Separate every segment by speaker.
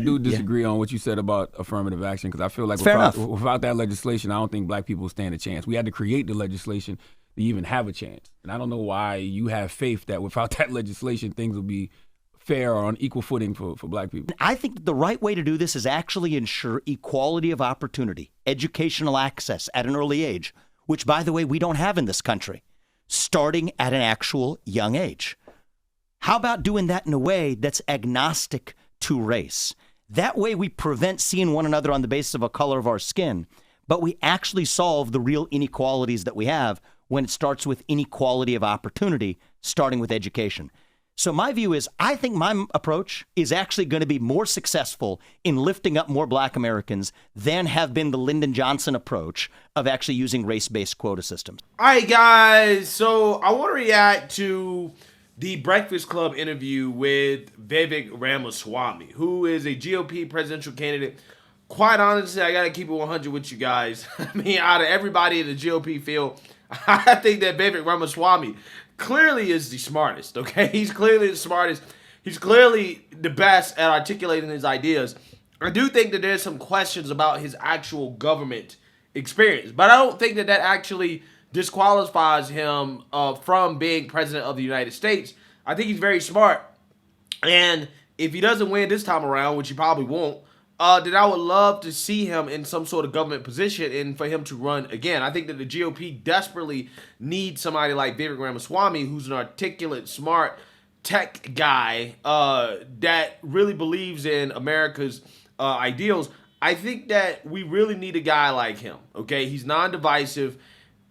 Speaker 1: do disagree on what you said about affirmative action, because I feel like without that legislation, I don't think black people stand a chance. We had to create the legislation to even have a chance. And I don't know why you have faith that without that legislation, things will be fair or on equal footing for black people.
Speaker 2: I think that the right way to do this is actually ensure equality of opportunity, educational access at an early age, which, by the way, we don't have in this country, starting at an actual young age. How about doing that in a way that's agnostic to race? That way we prevent seeing one another on the basis of a color of our skin, but we actually solve the real inequalities that we have when it starts with inequality of opportunity, starting with education. So my view is, I think my approach is actually going to be more successful in lifting up more black Americans than have been the Lyndon Johnson approach of actually using race-based quota systems.
Speaker 3: All right, guys. So I want to react to the Breakfast Club interview with Vivek Ramaswamy, who is a GOP presidential candidate. Quite honestly, I got to keep it 100 with you guys. I mean, out of everybody in the GOP field, I think that Vivek Ramaswamy clearly is the smartest, okay? He's clearly the smartest. He's clearly the best at articulating his ideas. I do think that there's some questions about his actual government experience, but I don't think that that actually disqualifies him from being president of the United States. I think he's very smart. And if he doesn't win this time around, which he probably won't, then I would love to see him in some sort of government position and for him to run again. I think that the GOP desperately needs somebody like Vivek Ramaswamy, who's an articulate, smart tech guy that really believes in America's ideals. I think that we really need a guy like him, okay? He's non-divisive,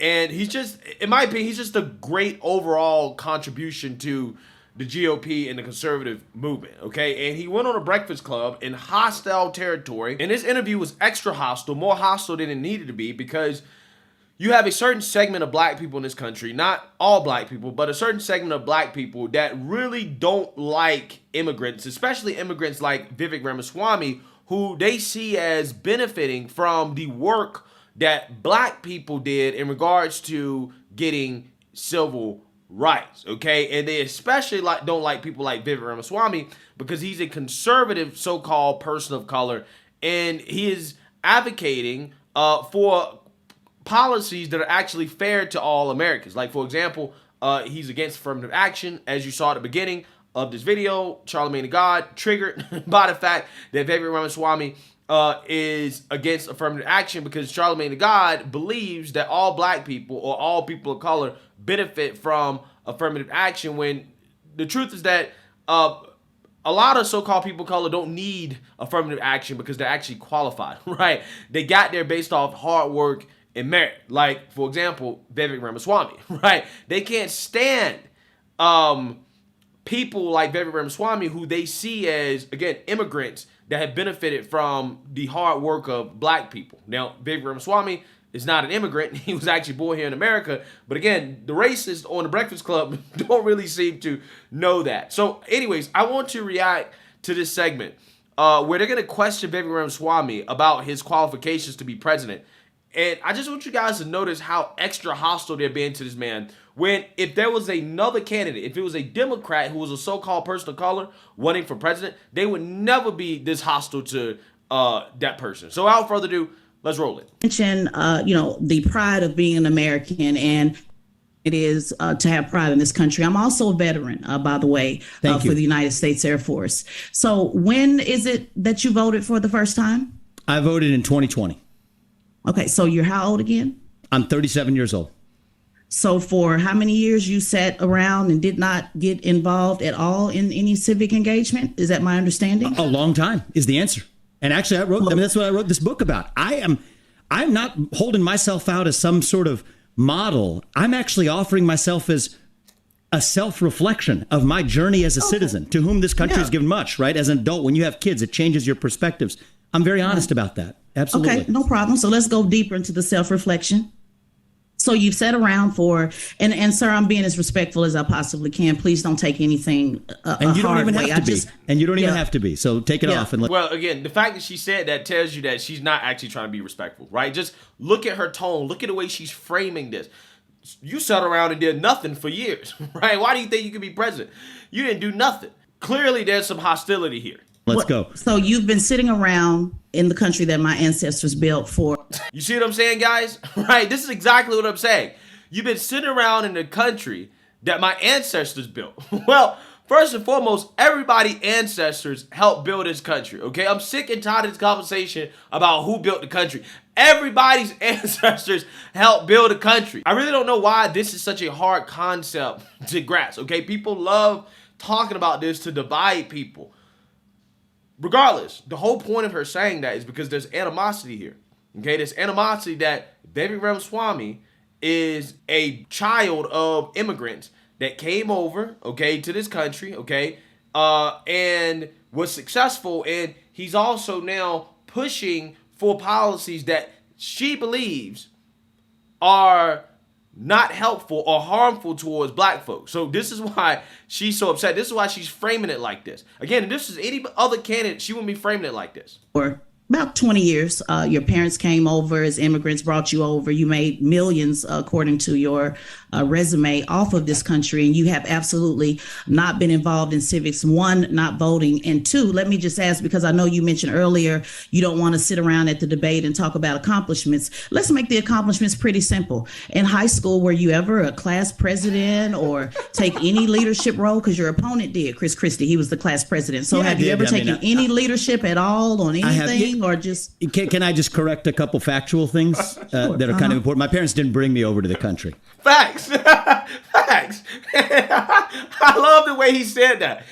Speaker 3: and he's just, in my opinion, he's just a great overall contribution to the GOP and the conservative movement, okay? And he went on a Breakfast Club in hostile territory, and this interview was extra hostile, more hostile than it needed to be, because you have a certain segment of black people in this country, not all black people, but a certain segment of black people that really don't like immigrants, especially immigrants like Vivek Ramaswamy, who they see as benefiting from the work that black people did in regards to getting civil rights, okay? And they especially don't like people like Vivek Ramaswamy because he's a conservative so-called person of color, and he is advocating for policies that are actually fair to all Americans. Like, for example, he's against affirmative action, as you saw at the beginning of this video. Charlamagne the God, triggered by the fact that Vivek Ramaswamy is against affirmative action because Charlamagne the God believes that all black people or all people of color benefit from affirmative action, when the truth is that a lot of so-called people of color don't need affirmative action because they're actually qualified, right? They got there based off hard work and merit. Like, for example, Vivek Ramaswamy, right? They can't stand people like Vivek Ramaswamy who they see as, again, immigrants that have benefited from the hard work of black people. Now, Vivek Ramaswamy is not an immigrant. He was actually born here in America. But again, the racists on the Breakfast Club don't really seem to know that. So anyways, I want to react to this segment where they're going to question Vivek Ramaswamy about his qualifications to be president. And I just want you guys to notice how extra hostile they're being to this man. When if there was another candidate, if it was a Democrat who was a so-called person of color running for president, they would never be this hostile to that person. So without further ado, let's roll it.
Speaker 4: Mention, the pride of being an American, and it is to have pride in this country. I'm also a veteran, by the way, for the United States Air Force. So when is it that you voted for the first time?
Speaker 5: I voted in 2020.
Speaker 4: Okay, so you're how old again?
Speaker 5: I'm 37 years old.
Speaker 4: So for how many years you sat around and did not get involved at all in any civic engagement? Is that my understanding?
Speaker 5: A long time is the answer. And actually, that's what I wrote this book about. I'm not holding myself out as some sort of model. I'm actually offering myself as a self-reflection of my journey as a citizen to whom this country has given much, right? As an adult, when you have kids, it changes your perspectives. I'm very honest about that. Absolutely.
Speaker 4: Okay, no problem. So let's go deeper into the self-reflection. So you've sat around for, and sir, I'm being as respectful as I possibly can. Please don't take anything
Speaker 5: and you don't even have to be. And you don't even have to be. So take it off.
Speaker 3: Well, again, the fact that she said that tells you that she's not actually trying to be respectful, right? Just look at her tone. Look at the way she's framing this. You sat around and did nothing for years, right? Why do you think you could be president? You didn't do nothing. Clearly, there's some hostility here.
Speaker 5: Let's go.
Speaker 4: So you've been sitting around in the country that my ancestors built for.
Speaker 3: You see what I'm saying, guys? Right? This is exactly what I'm saying. You've been sitting around in the country that my ancestors built. Well, first and foremost, everybody's ancestors helped build this country, okay? I'm sick and tired of this conversation about who built the country. Everybody's ancestors helped build the country. I really don't know why this is such a hard concept to grasp, okay? People love talking about this to divide people. Regardless, the whole point of her saying that is because there's animosity here, okay? There's animosity that Vivek Ramaswamy is a child of immigrants that came over, okay, to this country, okay, and was successful, and he's also now pushing for policies that she believes are not helpful or harmful towards black folks. So this is why she's so upset. This is why she's framing it like this. Again, if this is any other candidate, she wouldn't be framing it like this.
Speaker 4: For about 20 years, your parents came over as immigrants, brought you over. You made millions, according to your resume, off of this country, and you have absolutely not been involved in civics. One, not voting, and two, let me just ask, because I know you mentioned earlier you don't want to sit around at the debate and talk about accomplishments. Let's make the accomplishments pretty simple. In high school, were you ever a class president or take any leadership role? Because your opponent did, Chris Christie. He was the class president. So have you ever taken any leadership at all on anything, or just...
Speaker 5: Can I just correct a couple factual things that are kind of important? My parents didn't bring me over to the country.
Speaker 3: Facts. Facts. I love the way he said that.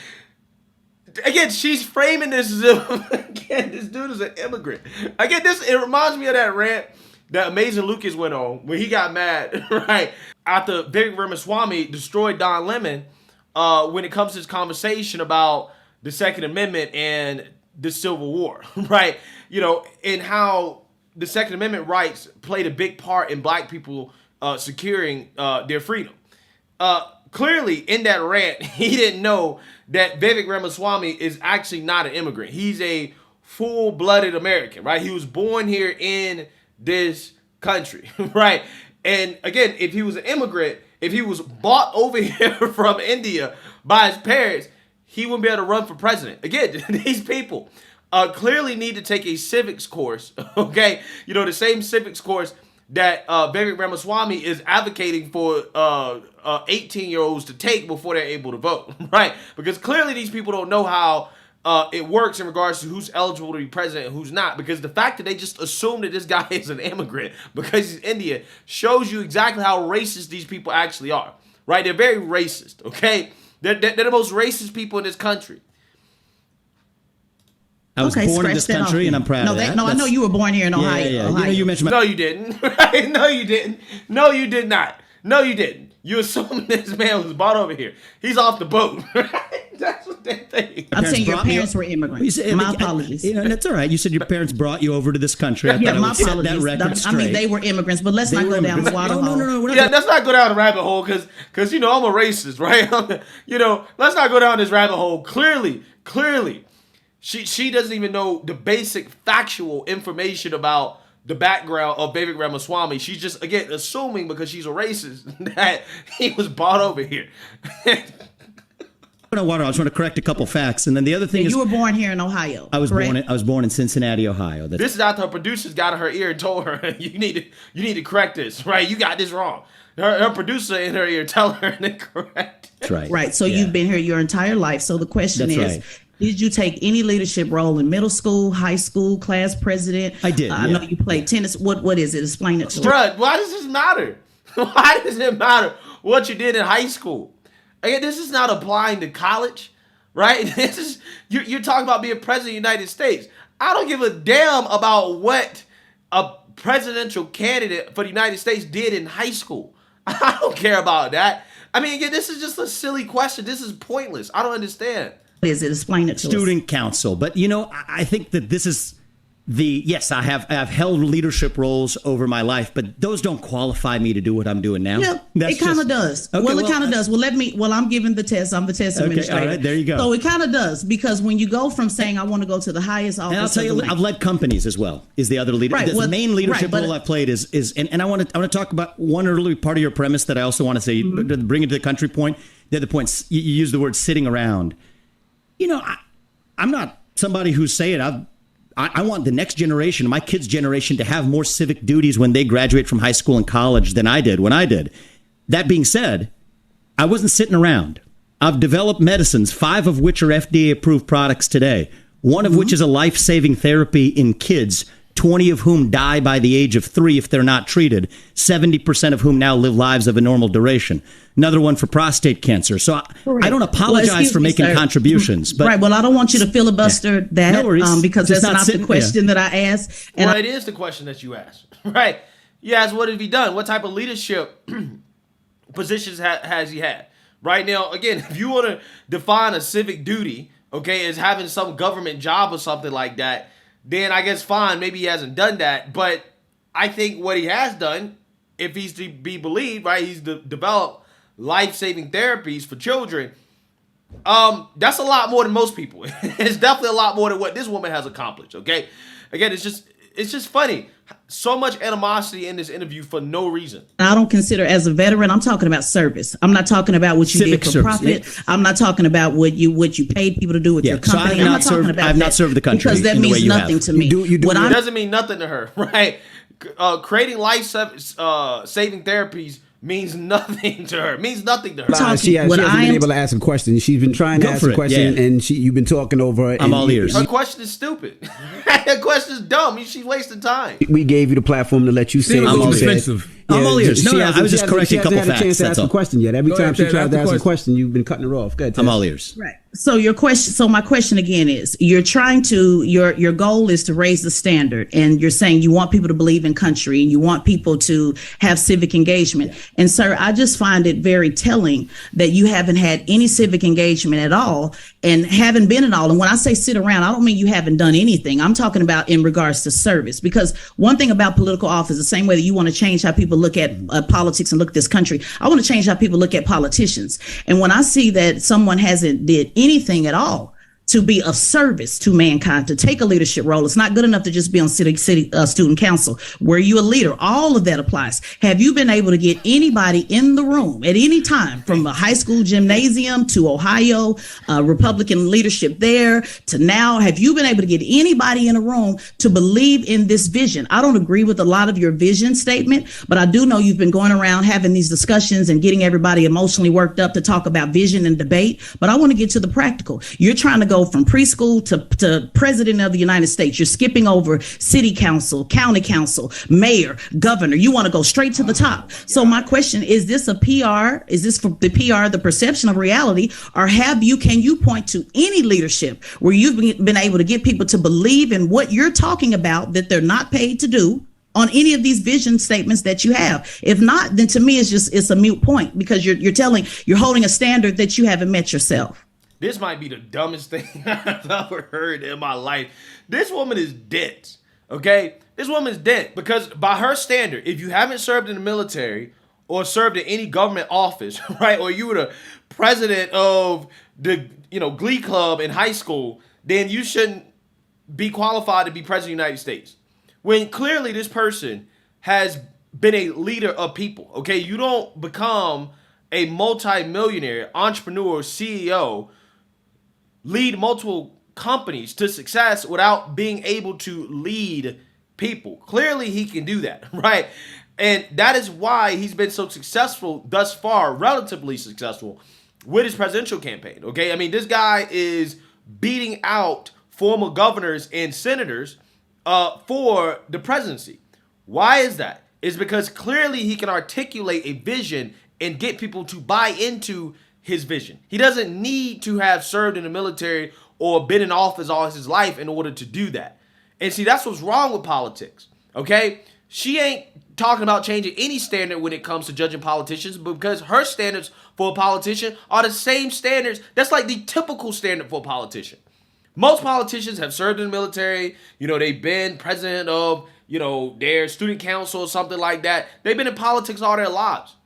Speaker 3: Again, she's framing this as if, again, this dude is an immigrant. Again, it reminds me of that rant that Amazing Lucas went on when he got mad, right, after Vivek Ramaswamy destroyed Don Lemon when it comes to this conversation about the Second Amendment and the Civil War, right? You know, and how the Second Amendment rights played a big part in black people securing their freedom. Clearly, in that rant, he didn't know that Vivek Ramaswamy is actually not an immigrant. He's a full-blooded American, right? He was born here in this country, right? And again, if he was an immigrant, if he was bought over here from India by his parents, he wouldn't be able to run for president. Again, these people clearly need to take a civics course, okay? You know, the same civics course that Vivek Ramaswamy is advocating for 18-year-olds to take before they're able to vote, right? Because clearly these people don't know how it works in regards to who's eligible to be president and who's not. Because the fact that they just assume that this guy is an immigrant because he's Indian shows you exactly how racist these people actually are, right? They're very racist, okay? They're the most racist people in this country.
Speaker 5: I was born in this country, and I'm proud of that.
Speaker 4: I know you were born here in Ohio.
Speaker 5: Yeah.
Speaker 4: Ohio.
Speaker 5: You know, you mentioned
Speaker 3: no, you didn't. Right? No, you didn't. No, you did not. No, you didn't. You assume this man was bought over here. He's off the boat. That's what they think.
Speaker 4: I'm saying your parents were immigrants. My apologies.
Speaker 5: That's all right. You said your parents brought you over to this country.
Speaker 4: Yeah, my apologies. I mean, they were immigrants, but let's not go down the water hole.
Speaker 5: No.
Speaker 3: Let's not go down the rabbit hole because you know I'm a racist, right? You know, let's not go down this rabbit hole. Clearly. She doesn't even know the basic factual information about the background of Vivek Ramaswamy. She's just, again, assuming because she's a racist that he was bought over here.
Speaker 5: I just want to correct a couple facts, and then the other thing is
Speaker 4: you were born here in Ohio.
Speaker 5: I was born in Cincinnati, Ohio.
Speaker 3: This is after her producers got in her ear and told her, you need to correct this, right? You got this wrong. Her producer in her ear telling her to correct it.
Speaker 5: That's right.
Speaker 4: Right. So you've been here your entire life. So the question is. Right. Did you take any leadership role in middle school, high school, class president?
Speaker 5: I did.
Speaker 4: I know you played tennis. What is it? Explain it to me.
Speaker 3: Bruh, why does this matter? Why does it matter what you did in high school? Again, this is not applying to college, right? This is you're talking about being president of the United States. I don't give a damn about what a presidential candidate for the United States did in high school. I don't care about that. I mean, again, this is just a silly question. This is pointless. I don't understand.
Speaker 4: Is it? Explain it to us.
Speaker 5: Student council. But, you know, I think that this is yes, I have held leadership roles over my life, but those don't qualify me to do what I'm doing now.
Speaker 4: Yeah, it kind of does. Okay, it kind of does. Well, I'm giving the test. I'm the test administrator.
Speaker 5: All right, there you go.
Speaker 4: So it kind of does, because when you go from saying I want to go to the highest office,
Speaker 5: and I'll tell you, I've led companies as well. Is the other leader? Right, the main leadership role I've played is and I want to talk about one early part of your premise that I also want to say, bring it to the country point. The other point, you use the word sitting around. You know, I'm not somebody who's saying I want the next generation, my kids' generation, to have more civic duties when they graduate from high school and college than I did when I did. That being said, I wasn't sitting around. I've developed medicines, 5 of which are FDA-approved products today, one of which is a life-saving therapy in kids, 20 of whom die by the age of 3 if they're not treated, 70% of whom now live lives of a normal duration. Another one for prostate cancer. So I don't apologize for making contributions. But
Speaker 4: right. Well, I don't want you to filibuster that because that's not the question that I asked.
Speaker 3: And it is the question that you asked. Right. You asked, what have he done? What type of leadership positions has he had? Right now, again, if you want to define a civic duty, okay, as having some government job or something like that, then I guess fine, maybe he hasn't done that. But I think what he has done, if he's to be believed, right, he's developed life-saving therapies for children. That's a lot more than most people. It's definitely a lot more than what this woman has accomplished, okay? Again, it's just funny. So much animosity in this interview for no reason.
Speaker 4: I don't consider, as a veteran, I'm talking about service. I'm not talking about what you did for profit. Yeah. I'm not talking about what you paid people to do with your company.
Speaker 5: I've not served the country
Speaker 4: because that means nothing to me.
Speaker 3: It doesn't mean nothing to her, right? Creating life-saving therapies means nothing to her. Means nothing to her.
Speaker 6: She hasn't been able to ask a question. She's been trying to ask a question, and you've been talking over her.
Speaker 5: I'm all ears.
Speaker 3: Her question is stupid. Her question is dumb. She's wasting time.
Speaker 6: We gave you the platform to let you say what you said.
Speaker 5: I'm all ears. No, I was just correcting a couple facts.
Speaker 6: She hasn't had a chance to ask a question yet. Every time she tries to ask a question, you've been cutting her off. Go ahead, Tess.
Speaker 5: I'm all ears.
Speaker 4: Right. So my question again is, your goal is to raise the standard, and you're saying you want people to believe in country and you want people to have civic engagement. And sir, I just find it very telling that you haven't had any civic engagement at all and haven't been at all. And when I say sit around, I don't mean you haven't done anything. I'm talking about in regards to service, because one thing about political office, the same way that you want to change how people look at politics and look at this country, I want to change how people look at politicians. And when I see that someone hasn't did anything at all to be of service to mankind, to take a leadership role. It's not good enough to just be on city student council. Were you a leader? All of that applies. Have you been able to get anybody in the room at any time, from a high school gymnasium to Ohio, Republican leadership there to now? Have you been able to get anybody in a room to believe in this vision? I don't agree with a lot of your vision statement, but I do know you've been going around having these discussions and getting everybody emotionally worked up to talk about vision and debate. But I want to get to the practical. You're trying to go from preschool to president of the United States. You're skipping over city council, county council, mayor, governor. You want to go straight to the top. So my question, is this a PR? Is this for the PR, the perception of reality? Or can you point to any leadership where you've been able to get people to believe in what you're talking about that they're not paid to do on any of these vision statements that you have? If not, then to me, it's a moot point, because you're holding a standard that you haven't met yourself.
Speaker 3: This might be the dumbest thing I've ever heard in my life. This woman is dense, okay? This woman is dense because by her standard, if you haven't served in the military or served in any government office, right, or you were the president of the Glee Club in high school, then you shouldn't be qualified to be president of the United States. When clearly this person has been a leader of people, okay? You don't become a multi-millionaire, entrepreneur, CEO, lead multiple companies to success without being able to lead people. Clearly, he can do that, right? And that is why he's been so successful thus far, relatively successful, with his presidential campaign, okay? I mean, this guy is beating out former governors and senators for the presidency. Why is that? It's because clearly he can articulate a vision and get people to buy into his vision. He doesn't need to have served in the military or been in office all his life in order to do that. And see, that's what's wrong with politics, okay? She ain't talking about changing any standard when it comes to judging politicians, because her standards for a politician are the same standards. That's like the typical standard for a politician. Most politicians have served in the military. They've been president of, their student council or something like that. They've been in politics all their lives.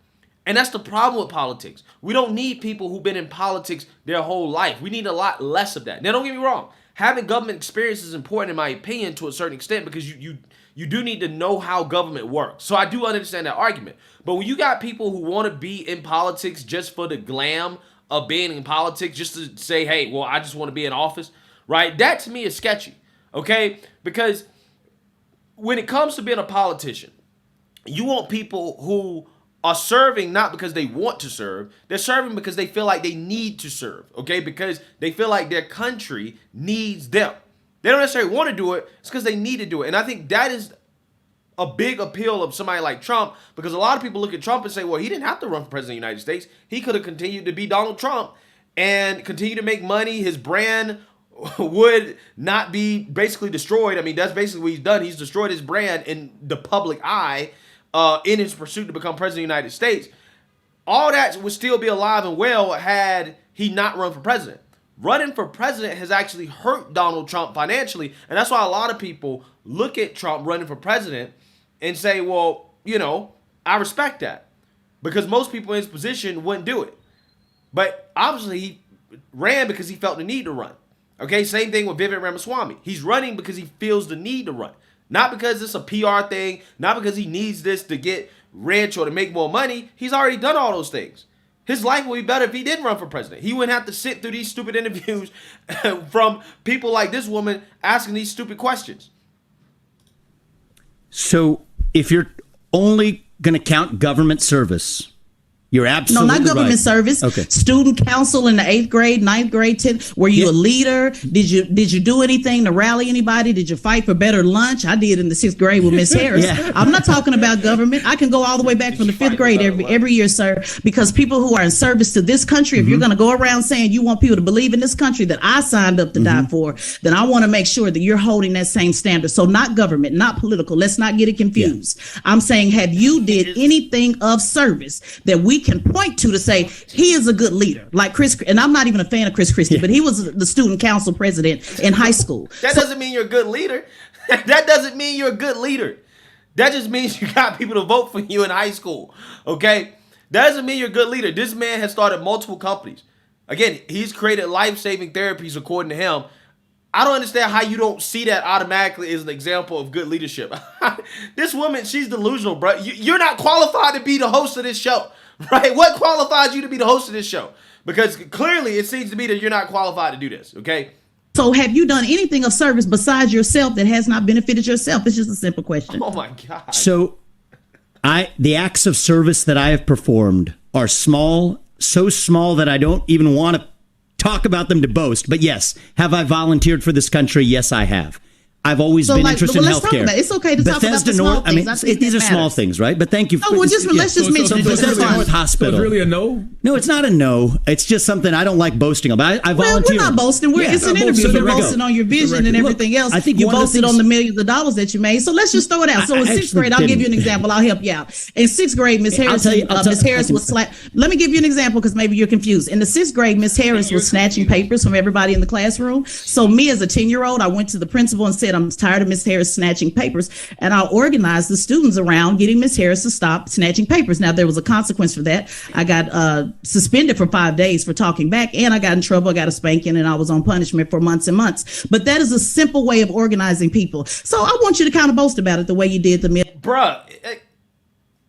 Speaker 3: And that's the problem with politics. We don't need people who've been in politics their whole life. We need a lot less of that. Now, don't get me wrong. Having government experience is important, in my opinion, to a certain extent, because you do need to know how government works. So I do understand that argument. But when you got people who want to be in politics just for the glam of being in politics, just to say, hey, well, I just want to be in office, right? That to me is sketchy, okay? Because when it comes to being a politician, you want people who are serving not because they want to serve. They're serving because they feel like they need to serve, okay? Because they feel like their country needs them. They don't necessarily want to do it. It's because they need to do it. And I think that is a big appeal of somebody like Trump, because a lot of people look at Trump and say, well, he didn't have to run for president of the United States. He could have continued to be Donald Trump and continue to make money. His brand would not be basically destroyed. I mean, that's basically what he's done. He's destroyed his brand in the public eye in his pursuit to become president of the United States. All that would still be alive and well had he not run for president. Running for president has actually hurt Donald Trump financially, and that's why a lot of people look at Trump running for president and say, well, you know, I respect that, because most people in his position wouldn't do it. But obviously he ran because he felt the need to run. Okay, same thing with Vivek Ramaswamy. He's running because he feels the need to run. Not because it's a PR thing, not because he needs this to get rich or to make more money. He's already done all those things. His life would be better if he didn't run for president. He wouldn't have to sit through these stupid interviews from people like this woman asking these stupid questions.
Speaker 5: So if you're only going to count government service, you're absolutely
Speaker 4: No, not government
Speaker 5: right.
Speaker 4: service.
Speaker 5: Okay.
Speaker 4: Student council in the 8th grade, 9th grade, 10th. Were you a leader? Did you do anything to rally anybody? Did you fight for better lunch? I did in the 6th grade with Miss Harris. I'm not talking about government. I can go all the way back from the 5th grade every year, sir, because people who are in service to this country, if you're going to go around saying you want people to believe in this country that I signed up to die for, then I want to make sure that you're holding that same standard. So not government, not political. Let's not get it confused. I'm saying, have you did anything of service that we can point to say he is a good leader, like Chris? And I'm not even a fan of Chris Christie, but he was the student council president in high school.
Speaker 3: That doesn't mean you're a good leader. That doesn't mean you're a good leader. That just means you got people to vote for you in high school. Okay, that doesn't mean you're a good leader. This man has started multiple companies. Again, he's created life-saving therapies according to him. I don't understand how you don't see that automatically as an example of good leadership. This woman, she's delusional, bro. You're not qualified to be the host of this show, right? What qualifies you to be the host of this show? Because clearly it seems to me that you're not qualified to do this, okay?
Speaker 4: So have you done anything of service besides yourself that has not benefited yourself? It's just a simple question.
Speaker 3: Oh, my God.
Speaker 5: So the acts of service that I have performed are small, so small that I don't even want to talk about them to boast. But yes, have I volunteered for this country? Yes, I have. I've always been interested in healthcare.
Speaker 4: It's okay to talk about the small things.
Speaker 5: I mean, these are small things, right? But thank you.
Speaker 4: Let's just mention
Speaker 5: Bethesda North Hospital.
Speaker 1: So it's really a no?
Speaker 5: No, it's not a no. It's just something I don't like boasting about. I volunteer.
Speaker 4: We're not boasting. It's an interview. You're boasting on your vision and everything else.
Speaker 5: I think
Speaker 4: you boasted on the millions of dollars that you made. So let's just throw it out. So in 6th grade, I'll give you an example. I'll help you out. In 6th grade, Miss Harris was slapped. Let me give you an example because maybe you're confused. In the 6th grade, Miss Harris was snatching papers from everybody in the classroom. So me as a 10-year-old, I went to the principal and said, I'm tired of Miss Harris snatching papers, and I organized the students around getting Miss Harris to stop snatching papers. Now, there was a consequence for that. I got suspended for 5 days for talking back, and I got in trouble. I got a spanking, and I was on punishment for months and months. But that is a simple way of organizing people. So I want you to kind of boast about it the way you did the
Speaker 3: Bruh,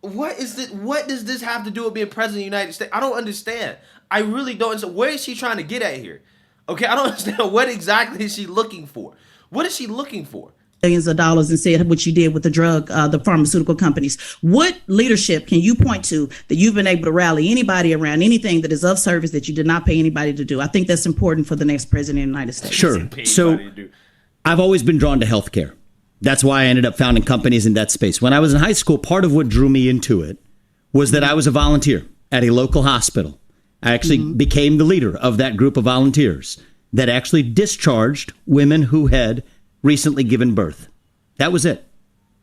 Speaker 3: what does this have to do with being president of the United States? I don't understand. I really don't understand. Where is she trying to get at here? Okay, I don't understand. What exactly is she looking for? What is she looking for?
Speaker 4: Millions of dollars and said what you did with the pharmaceutical companies. What leadership can you point to that you've been able to rally anybody around anything that is of service that you did not pay anybody to do? I think that's important for the next president of the United States.
Speaker 5: Sure. So I've always been drawn to healthcare. That's why I ended up founding companies in that space. When I was in high school, part of what drew me into it was that I was a volunteer at a local hospital. I actually became the leader of that group of volunteers that actually discharged women who had recently given birth. That was it.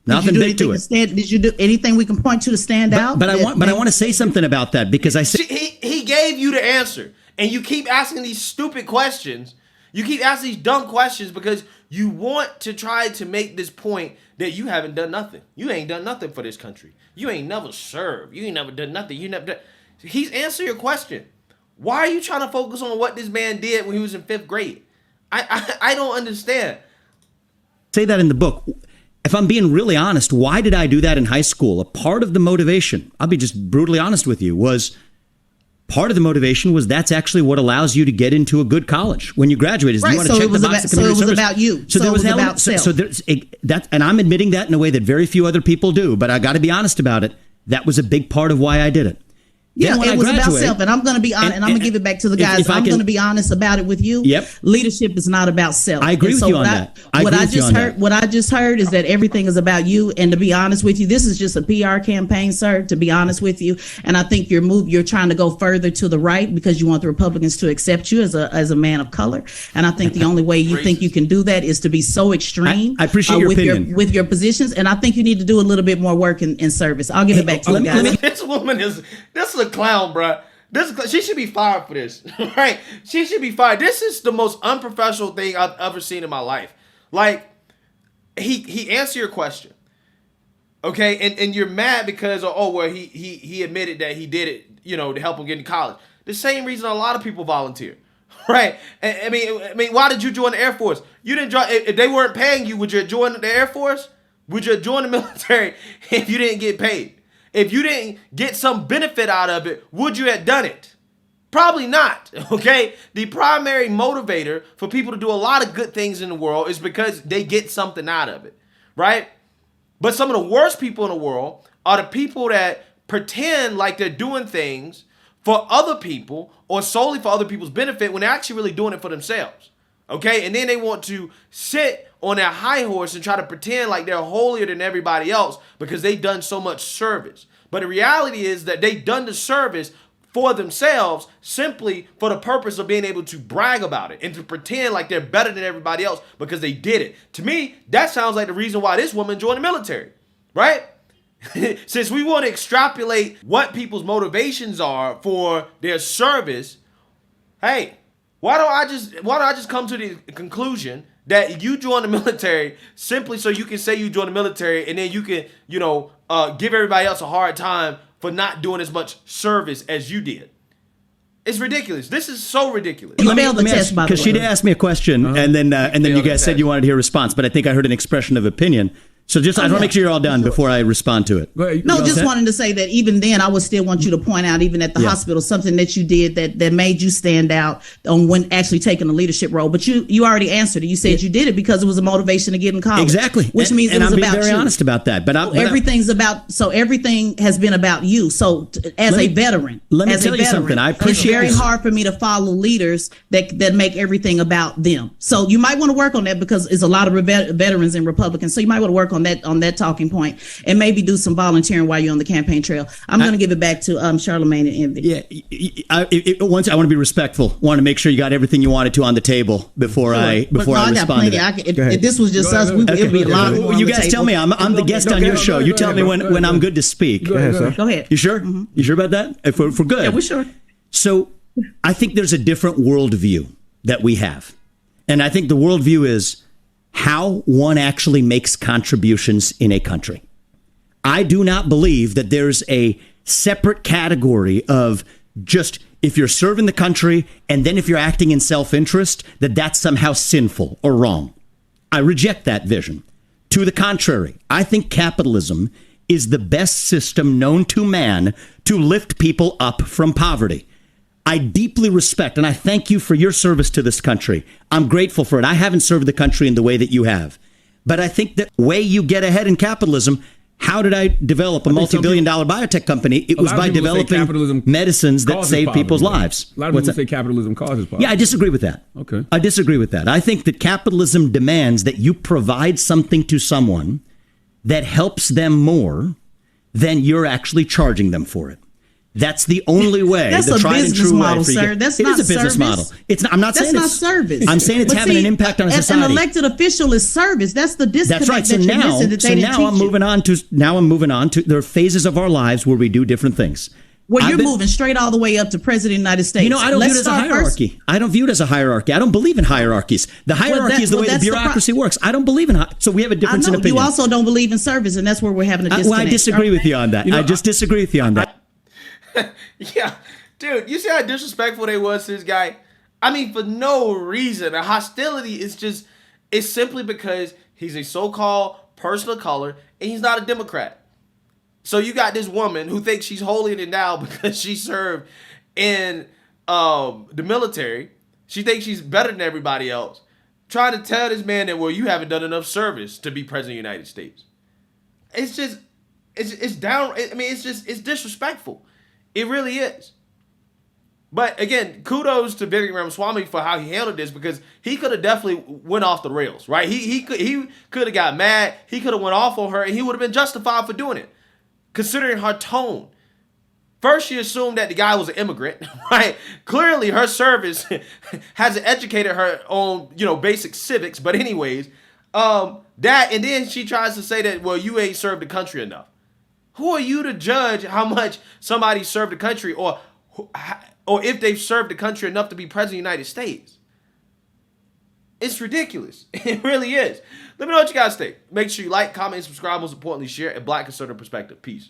Speaker 5: Nothing big to it.
Speaker 4: Did you do anything we can point to stand out?
Speaker 5: But I want to say something about that because I said
Speaker 3: he gave you the answer, and you keep asking these stupid questions. You keep asking these dumb questions because you want to try to make this point that you haven't done nothing. You ain't done nothing for this country. You ain't never served. You ain't never done nothing. You never done. He's answering your question. Why are you trying to focus on what this man did when he was in 5th grade? I don't understand.
Speaker 5: Say that in the book. If I'm being really honest, why did I do that in high school? A part of the motivation, I'll be just brutally honest with you, was part of the motivation was that's actually what allows you to get into a good college when you graduate. Is you want to check the box.
Speaker 4: So it was about you. So there was an element.
Speaker 5: So there's that, and I'm admitting that in a way that very few other people do. But I got to be honest about it. That was a big part of why I did it.
Speaker 4: Yeah, it was about self, and I'm going to be honest, and I'm going to give it back to the guys. I'm going to be honest about it with you.
Speaker 5: Yep.
Speaker 4: Leadership is not about self.
Speaker 5: I agree with you on that.
Speaker 4: What I just heard is that everything is about you. And to be honest with you, this is just a PR campaign, sir. To be honest with you, and I think you're trying to go further to the right because you want the Republicans to accept you as a man of color. And I think the only way you think you can do that is to be so extreme.
Speaker 5: I appreciate your opinion
Speaker 4: with your positions, and I think you need to do a little bit more work in service. I'll give it back to you guys.
Speaker 3: This woman is a clown, bro. She should be fired for this, right? She should be fired. This is the most unprofessional thing I've ever seen in my life. Like, he answered your question, okay, and you're mad because he admitted that he did it, to help him get into college. The same reason a lot of people volunteer, right? I mean, why did you join the Air Force? You didn't join. If they weren't paying you, would you join the Air Force? Would you join the military if you didn't get paid? If you didn't get some benefit out of it, would you have done it? Probably not, okay? The primary motivator for people to do a lot of good things in the world is because they get something out of it, right? But some of the worst people in the world are the people that pretend like they're doing things for other people or solely for other people's benefit when they're actually really doing it for themselves, okay? And then they want to sit on their high horse and try to pretend like they're holier than everybody else because they've done so much service. But the reality is that they've done the service for themselves simply for the purpose of being able to brag about it and to pretend like they're better than everybody else because they did it. To me, that sounds like the reason why this woman joined the military, right? Since we want to extrapolate what people's motivations are for their service, hey, why don't I just come to the conclusion that you join the military simply so you can say you joined the military and then you can, give everybody else a hard time for not doing as much service as you did. It's ridiculous. This is so ridiculous.
Speaker 4: You failed the test, by the way.
Speaker 5: Because she did ask me a question, and then you guys said you wanted to hear a response, but I think I heard an expression of opinion. So I just want to make sure you're all done before I respond to it.
Speaker 4: No, just wanted to say that even then, I would still want you to point out, even at the hospital, something that you did that made you stand out on when actually taking a leadership role. But you already answered it. You said you did it because it was a motivation to get in college.
Speaker 5: Exactly.
Speaker 4: Which means it was about you. And I'm
Speaker 5: being very honest about that. But
Speaker 4: everything has been about you. So as a veteran,
Speaker 5: let me tell you something. I appreciate
Speaker 4: it's very hard for me to follow leaders that make everything about them. So you might want to work on that because there's a lot of veterans and Republicans. So you might want to work on that talking point and maybe do some volunteering while you're on the campaign trail. I'm going to give it back to Charlamagne and Envy.
Speaker 5: Yeah, I want to be respectful. Want to make sure you got everything you wanted to on the table before I respond.
Speaker 4: If this was just us, it'd be a lot more.
Speaker 5: You guys tell me. I'm the guest on your show. You tell me when I'm good to speak.
Speaker 6: Go ahead, sir.
Speaker 4: Go ahead.
Speaker 5: You sure? Mm-hmm. You sure about that? If we're good.
Speaker 4: Yeah, we're sure.
Speaker 5: So I think there's a different worldview that we have. And I think the worldview is how one actually makes contributions in a country. I do not believe that there's a separate category of just if you're serving the country and then if you're acting in self-interest, that's somehow sinful or wrong. I reject that vision. To the contrary, I think capitalism is the best system known to man to lift people up from poverty. I deeply respect and I thank you for your service to this country. I'm grateful for it. I haven't served the country in the way that you have. But I think the way you get ahead in capitalism, how did I develop a multi-billion-dollar biotech company? It was by developing medicines that save people's lives.
Speaker 1: A lot of people say capitalism causes poverty.
Speaker 5: Yeah, I disagree with that.
Speaker 1: Okay.
Speaker 5: I disagree with that. I think that capitalism demands that you provide something to someone that helps them more than you're actually charging them for it. That's the only way.
Speaker 4: That's
Speaker 5: the
Speaker 4: a
Speaker 5: tried
Speaker 4: business
Speaker 5: and true
Speaker 4: model,
Speaker 5: way
Speaker 4: sir. That's not
Speaker 5: service. It is a business model. It's not, I'm not saying
Speaker 4: that's
Speaker 5: it's
Speaker 4: not service.
Speaker 5: I'm saying it's having an impact on society.
Speaker 4: An elected official is service. That's the disconnect.
Speaker 5: That's right. So
Speaker 4: now
Speaker 5: I'm moving on to there are phases of our lives where we do different things.
Speaker 4: Well, you're moving straight all the way up to President of the United States.
Speaker 5: I don't view it as a hierarchy. I don't view it as a hierarchy. I don't believe in hierarchies. The hierarchy is the way the bureaucracy works. I don't believe in so we have a difference in opinion.
Speaker 4: You also don't believe in service, and that's where we're having a disconnect.
Speaker 5: Well, I disagree with you on that. I just disagree with you on that.
Speaker 3: Yeah, dude, you see how disrespectful they was to this guy? I mean, for no reason. A hostility it's simply because he's a so-called person of color and he's not a Democrat. So you got this woman who thinks she's holier than thou because she served in the military. She thinks she's better than everybody else. Trying to tell this man that, well, you haven't done enough service to be president of the United States. It's just, it's down. I mean, it's disrespectful. It really is. But again, kudos to Vivek Ramaswamy for how he handled this, because he could have definitely went off the rails, right? He could have got mad. He could have went off on her, and he would have been justified for doing it, considering her tone. First, she assumed that the guy was an immigrant, right? Clearly, her service hasn't educated her on, basic civics. But anyways, and then she tries to say that, well, you ain't served the country enough. Who are you to judge how much somebody served the country, or if they've served the country enough to be president of the United States? It's ridiculous. It really is. Let me know what you guys think. Make sure you like, comment, and subscribe. Most importantly, share a Black conservative perspective. Peace.